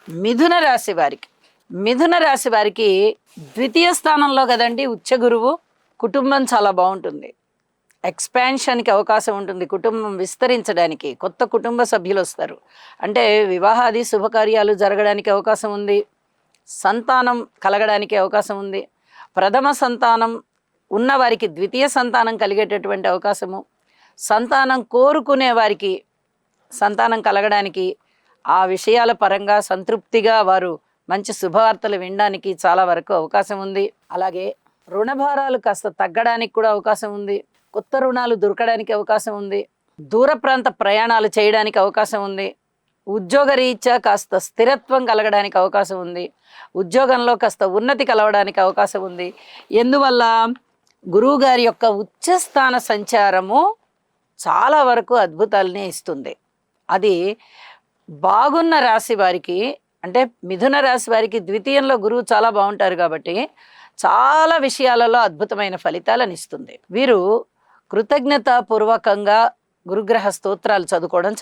మిథున రాశి వారికి మిథున రాశి వారికి ద్వితీయ స్థానంలో కదండి ఉచ్చ గురువు. కుటుంబం చాలా బాగుంటుంది, ఎక్స్పాన్షన్కి అవకాశం ఉంటుంది, కుటుంబం విస్తరించడానికి కొత్త కుటుంబ సభ్యులు వస్తారు, అంటే వివాహాది శుభకార్యాలు జరగడానికి అవకాశం ఉంది, సంతానం కలగడానికి అవకాశం ఉంది, ప్రథమ సంతానం ఉన్న వారికి ద్వితీయ సంతానం కలిగేటటువంటి అవకాశము, సంతానం కోరుకునే వారికి సంతానం కలగడానికి ఆ విషయాల పరంగా సంతృప్తిగా వారు మంచి శుభవార్తలు వినడానికి చాలా వరకు అవకాశం ఉంది. అలాగే రుణభారాలు కాస్త తగ్గడానికి కూడా అవకాశం ఉంది, కొత్త రుణాలు దొరకడానికి అవకాశం ఉంది, దూర ప్రాంత ప్రయాణాలు చేయడానికి అవకాశం ఉంది, ఉద్యోగరీత్యా కాస్త స్థిరత్వం కలగడానికి అవకాశం ఉంది, ఉద్యోగంలో కాస్త ఉన్నతి కలవడానికి అవకాశం ఉంది. ఎందువల్ల గురువు గారి యొక్క ఉచ్చస్థాన సంచారము చాలా వరకు అద్భుతాలనే ఇస్తుంది. అది బాగున్న రాశి వారికి, అంటే మిథున రాశి వారికి ద్వితీయంలో గురువు చాలా బాగుంటారు కాబట్టి చాలా విషయాలలో అద్భుతమైన ఫలితాలను ఇస్తుంది. వీరు కృతజ్ఞతాపూర్వకంగా గురుగ్రహ స్తోత్రాలు చదువుకోవడం